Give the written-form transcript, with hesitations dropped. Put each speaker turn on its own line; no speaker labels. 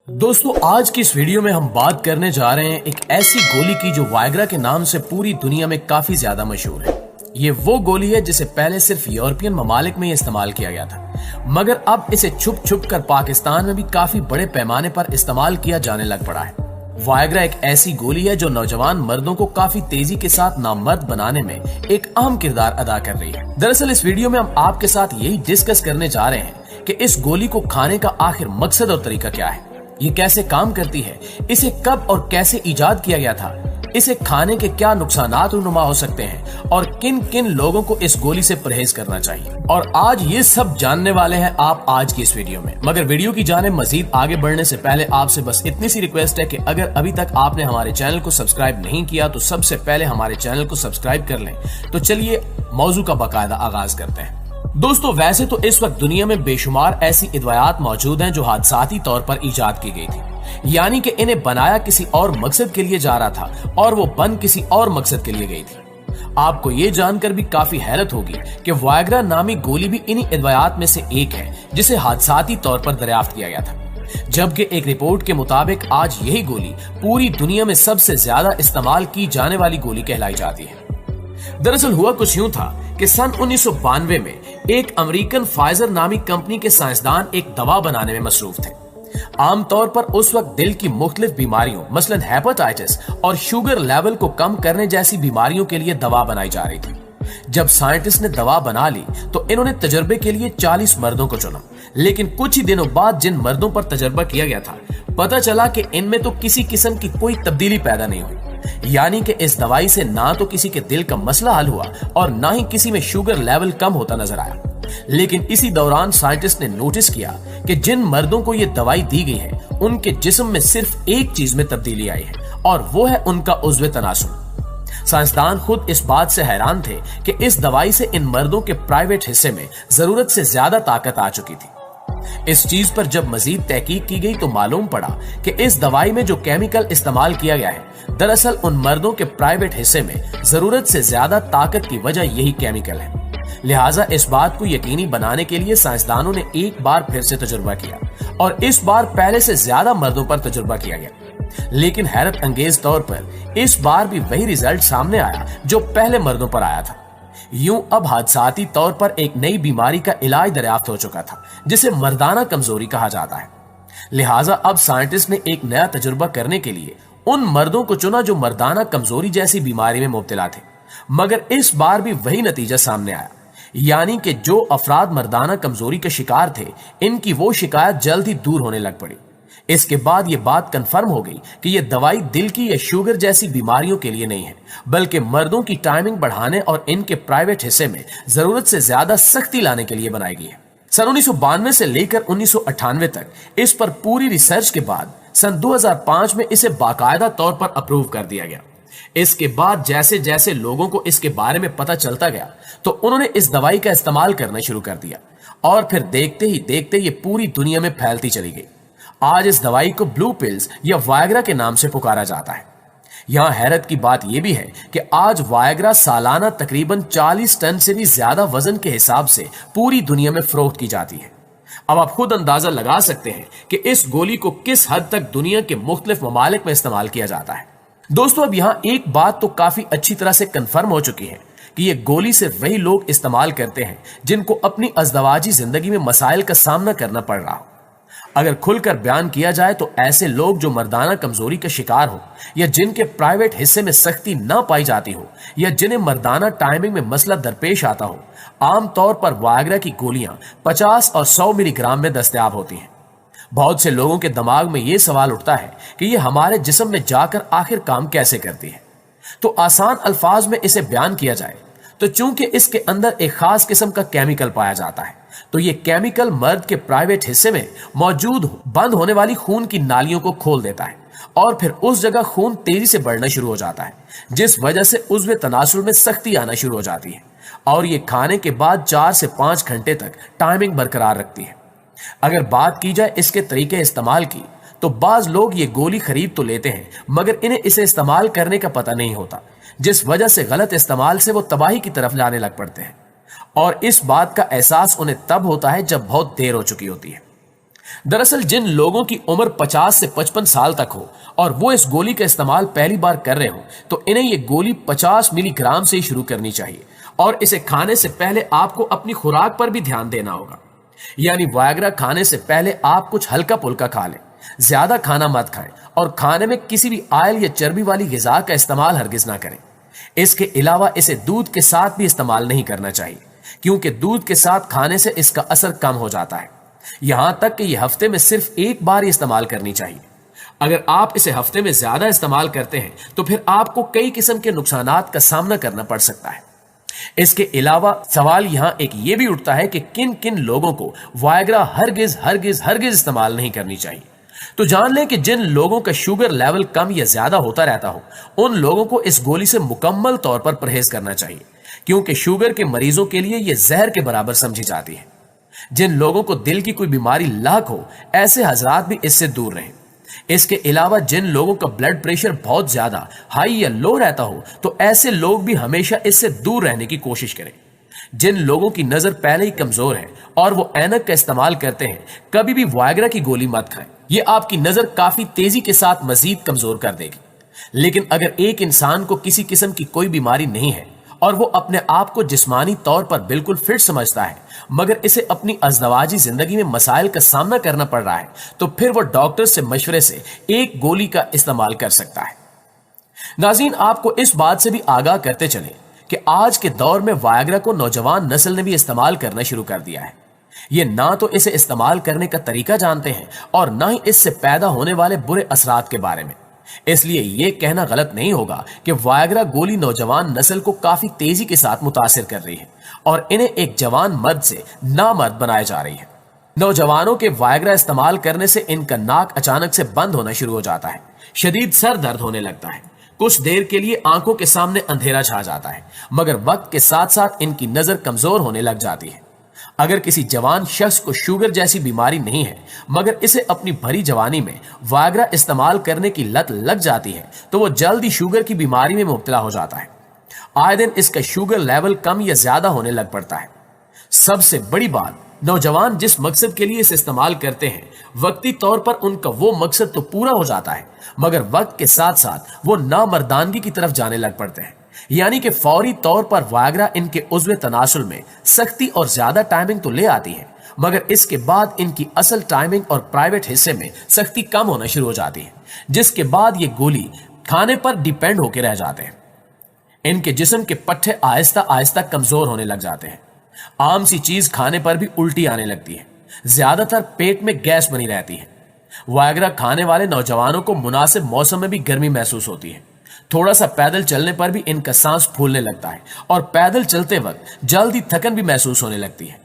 दोस्तों आज की इस वीडियो में हम बात करने जा रहे हैं एक ऐसी गोली की जो वायग्रा के नाम से पूरी दुनिया में काफी ज्यादा मशहूर है। ये वो गोली है जिसे पहले सिर्फ यूरोपियन ममालिक में इस्तेमाल किया गया था, मगर अब इसे छुप छुप कर पाकिस्तान में भी काफी बड़े पैमाने पर इस्तेमाल किया जाने लग पड़ा है। वायग्रा एक ऐसी गोली है जो नौजवान मर्दों को काफी तेजी के साथ नामर्द बनाने में एक अहम किरदार अदा कर रही है। दरअसल इस वीडियो में हम आपके साथ यही डिस्कस करने जा रहे हैं कि इस गोली को खाने का आखिर मकसद और तरीका क्या है, ये कैसे काम करती है, इसे कब और कैसे इजाद किया गया था, इसे खाने के क्या नुकसानात रुनुमा हो सकते हैं और किन किन लोगों को इस गोली से परहेज करना चाहिए। और आज ये सब जानने वाले हैं आप आज की इस वीडियो में। मगर वीडियो की जाने मजीद आगे बढ़ने से पहले आपसे बस इतनी सी रिक्वेस्ट है कि अगर अभी तक आपने हमारे चैनल को सब्सक्राइब नहीं किया तो सबसे पहले हमारे चैनल को सब्सक्राइब कर लें। तो चलिए मौजू का बाकायदा आगाज करते हैं। दोस्तों वैसे तो इस वक्त दुनिया में बेशुमार ऐसी इदवायात मौजूद हैं जो हादसाती तौर पर इजाद की गई थी, यानी कि इन्हें बनाया किसी और मकसद के लिए जा रहा था और वो बन किसी और मकसद के लिए गई थी। आपको ये जानकर भी काफी हैरत होगी कि वायग्रा नामी गोली भी इन्हीं इदवायात में से एक है जिसे हादसाती तौर पर दरियाफ्त किया गया था, जबकि एक रिपोर्ट के मुताबिक आज यही गोली पूरी दुनिया में सबसे ज्यादा इस्तेमाल की जाने वाली गोली कहलाई जाती है। दरअसल हुआ कुछ यूं था कि सन 1992 में एक अमेरिकन फाइजर नामी कंपनी के साइंसदान एक दवा बनाने में मसरूफ थे। आमतौर पर उस वक्त दिल की मुख्तलिफ बीमारियों मसलन हेपेटाइटिस और शुगर लेवल को कम करने जैसी बीमारियों के लिए दवा बनाई जा रही थी। जब साइंटिस्ट ने दवा बना ली तो इन्होंने तजर्बे के लिए 40 मर्दों को चुना, लेकिन कुछ ही दिनों बाद जिन मर्दों पर तजर्बा किया गया था पता चला कि इनमें तो किसी किस्म की कोई तब्दीली पैदा नहीं हुई, यानी कि इस दवाई से ना तो किसी के दिल का मसला हल हुआ और ना ही किसी में शुगर लेवल कम होता नजर आया। लेकिन इसी दौरान साइंटिस्ट ने नोटिस किया कि जिन मर्दों को यह दवाई दी गई है उनके जिस्म में सिर्फ एक चीज में तब्दीली आई है और वो है उनका उज़्व तनासुल। साइंसदान खुद इस बात से हैरान थे कि इस दवाई से इन मर्दों के प्राइवेट हिस्से में जरूरत से ज्यादा ताकत आ चुकी थी। इस चीज पर जब मजीद तहकीक की गई तो मालूम पड़ा कि इस दवाई में जो केमिकल इस्तेमाल किया गया है दरअसल उन मर्दों के प्राइवेट हिस्से में जरूरत से ज्यादा ताकत की वजह यही केमिकल है। लिहाजा इस बात को यकीनी बनाने के लिए साइंसदानों ने एक बार फिर से तजुर्बा किया और इस बार पहले से ज्यादा मर्दों पर तजुर्बा किया गया, लेकिन हैरत अंगेज तौर पर इस बार भी वही रिजल्ट सामने आया जो पहले मर्दों पर आया था। यूं अब हादसाती तौर पर एक नई बीमारी का इलाज दरियाफ्त हो चुका था जिसे मर्दाना कमजोरी कहा जाता है। लिहाजा अब साइंटिस्ट ने एक नया तजुर्बा करने के लिए उन मर्दों को चुना जो मर्दाना कमजोरी जैसी बीमारी में मुब्तला थे, मगर इस बार भी वही नतीजा सामने आया, यानी कि जो अफराद मर्दाना कमजोरी के शिकार थे इनकी वो शिकायत जल्द ही दूर होने लग पड़ी। इसके बाद ये बात कंफर्म हो गई कि ये दवाई दिल की या शुगर जैसी बीमारियों के लिए नहीं है, बल्कि मर्दों की टाइमिंग बढ़ाने और इनके प्राइवेट हिस्से में जरूरत से ज्यादा सख्ती लाने के लिए बनाई गई है। सन 1992 से लेकर 1998 तक इस पर पूरी रिसर्च के बाद सन 2005 में इसे बाकायदा तौर पर अप्रूव कर दिया गया। इसके बाद जैसे जैसे लोगों को इसके बारे में पता चलता गया तो उन्होंने इस दवाई का इस्तेमाल करना शुरू कर दिया और फिर देखते ही देखते ये पूरी दुनिया में फैलती चली गई। आज इस दवाई को ब्लू पिल्स या वायग्रा के नाम से पुकारा जाता है। यहां हैरत की बात यह भी है कि आज वायग्रा सालाना तकरीबन 40 टन से भी ज्यादा वजन के हिसाब से पूरी दुनिया में फरोख्त की जाती है। अब आप खुद अंदाजा लगा सकते हैं कि इस गोली को किस हद तक दुनिया के मुख्तलिफ ममालिक में इस्तेमाल किया जाता है। दोस्तों अब यहां एक बात तो काफी अच्छी तरह से कंफर्म हो चुकी है कि ये गोली सिर्फ वही लोग इस्तेमाल करते हैं जिनको अपनी अज़दवाजी जिंदगी में मसाइल का सामना करना पड़ रहा हो। अगर खुलकर बयान किया जाए तो ऐसे लोग जो मर्दाना कमजोरी का शिकार हो या जिनके प्राइवेट हिस्से में सख्ती ना पाई जाती हो या जिन्हें मर्दाना टाइमिंग में मसला दरपेश आता हो, आमतौर पर वायग्रा की गोलियां 50 और 100 मिलीग्राम में दस्तयाब होती हैं। बहुत से लोगों के दिमाग में यह सवाल उठता है कि यह हमारे जिस्म में जाकर आखिर काम कैसे करती है। तो आसान अल्फाज में इसे बयान किया जाए तो चूंकि इसके अंदर एक खास किस्म का केमिकल पाया जाता है तो ये केमिकल मर्द के प्राइवेट हिस्से में मौजूद बंद होने वाली खून की नालियों को खोल देता है और फिर उस जगह खून तेजी से बढ़ना शुरू हो जाता है, जिस वजह से उज़्व तनासुल में सख्ती आना शुरू हो जाती है और ये खाने के बाद 4 से 5 घंटे तक टाइमिंग बरकरार रखती है। अगर बात की जाए इसके तरीके इस्तेमाल की तो बाज लोग ये गोली खरीद तो लेते हैं मगर इन्हें इसे इस्तेमाल करने का पता नहीं होता, जिस वजह से गलत इस्तेमाल से वो तबाही की तरफ जाने लग पड़ते हैं और इस बात का एहसास उन्हें तब होता है जब बहुत देर हो चुकी होती है। दरअसल जिन लोगों की उम्र 50 से 55 साल तक हो और वो इस गोली का इस्तेमाल पहली बार कर रहे हो, तो इन्हें ये गोली 50 मिलीग्राम से ही शुरू करनी चाहिए और इसे खाने से पहले आपको अपनी खुराक पर भी ध्यान देना होगा। यानी वायग्रा खाने से पहले आप कुछ हल्का पुल्का खा लें, ज्यादा खाना मत खाएं और खाने में किसी भी ऑयल या चर्बी वाली गिजा का इस्तेमाल हरगिज ना करें। इसके अलावा इसे दूध के साथ भी इस्तेमाल नहीं करना चाहिए, क्योंकि दूध के साथ खाने से इसका असर कम हो जाता है। यहां तक कि यह हफ्ते में सिर्फ एक बार ही इस्तेमाल करनी चाहिए। अगर आप इसे हफ्ते में ज्यादा इस्तेमाल करते हैं तो फिर आपको कई किस्म के नुकसानात का सामना करना पड़ सकता है। इसके अलावा सवाल यहां एक ये भी उठता है कि किन किन लोगों को वायग्रा हरगिज हरगिज हरगिज इस्तेमाल नहीं करनी चाहिए। तो जान लें कि जिन लोगों का शुगर लेवल कम या ज्यादा होता रहता हो, उन लोगों को इस गोली से मुकम्मल तौर पर परहेज करना चाहिए, क्योंकि शुगर के मरीजों के लिए यह जहर के बराबर समझी जाती है। जिन लोगों को दिल की कोई बीमारी लाक हो, ऐसे हजरात भी इससे दूर रहें। इसके अलावा जिन लोगों का ब्लड प्रेशर बहुत ज्यादा हाई या लो रहता हो, तो ऐसे लोग भी हमेशा इससे दूर रहने की कोशिश करें। जिन लोगों की नजर पहले ही कमजोर है और वो ऐनक का इस्तेमाल करते हैं, कभी भी वायग्रा की गोली मत खाएं। ये आपकी नजर काफी तेजी के साथ मजीद कमजोर कर देगी। लेकिन अगर एक इंसान को किसी किस्म की कोई बीमारी नहीं है और वो अपने आप को जिस्मानी तौर पर बिल्कुल फिट समझता है, मगर इसे अपनी अज़दवाजी जिंदगी में मसाइल का सामना करना पड़ रहा है, तो फिर वो डॉक्टर से मशवरे से एक गोली का इस्तेमाल कर सकता है। नाज़रीन, आपको इस बात से भी आगाह करते चले कि आज के दौर में वायग्रा को नौजवान नस्ल ने भी इस्तेमाल करना शुरू कर दिया है। ये ना तो इसे इस्तेमाल करने का तरीका जानते हैं और ना ही इससे पैदा होने वाले बुरे असरात के बारे में। इसलिए यह कहना गलत नहीं होगा कि वायग्रा गोली नौजवान नस्ल को काफी तेजी के साथ मुतासिर कर रही है और इन्हें एक जवान मर्द से नामर्द बनाया जा रही है। नौजवानों के वायग्रा इस्तेमाल करने से इनका नाक अचानक से बंद होना शुरू हो जाता है, शदीद सर दर्द होने लगता है, कुछ देर के लिए आंखों के सामने अंधेरा छा जाता है, मगर वक्त के साथ साथ इनकी नजर कमजोर होने लग जाती है। अगर किसी जवान शख्स को शुगर जैसी बीमारी नहीं है, मगर इसे अपनी भरी जवानी में वायग्रा इस्तेमाल करने की लत लग जाती है, तो वो जल्द ही शुगर की बीमारी में मुब्तला हो जाता है। आए दिन इसका शुगर लेवल कम या ज्यादा होने लग पड़ता है। सबसे बड़ी बात, नौजवान जिस मकसद के लिए इसे इस्तेमाल करते हैं, वक्ती तौर पर उनका वो मकसद तो पूरा हो जाता है, मगर वक्त के साथ साथ वो नामर्दानगी की तरफ जाने लग पड़ते हैं। यानी कि फौरी तौर पर वायग्रा इनके उज़्वे तनासुल में सख्ती और ज्यादा टाइमिंग तो ले आती है, मगर इसके बाद इनकी असल टाइमिंग और प्राइवेट हिस्से में सख्ती कम होना शुरू हो जाती है, जिसके बाद ये गोली खाने पर डिपेंड होकर रह जाते हैं। इनके जिस्म के पट्टे आहिस्ता आहिस्ता कमजोर होने लग जाते हैं। आम सी चीज खाने पर भी उल्टी आने लगती है, ज्यादातर पेट में गैस बनी रहती है। वायग्रा खाने वाले नौजवानों को मुनासिब मौसम में भी गर्मी महसूस होती है। थोड़ा सा पैदल चलने पर भी इनका सांस फूलने लगता है और पैदल चलते वक्त जल्दी थकन भी महसूस होने लगती है।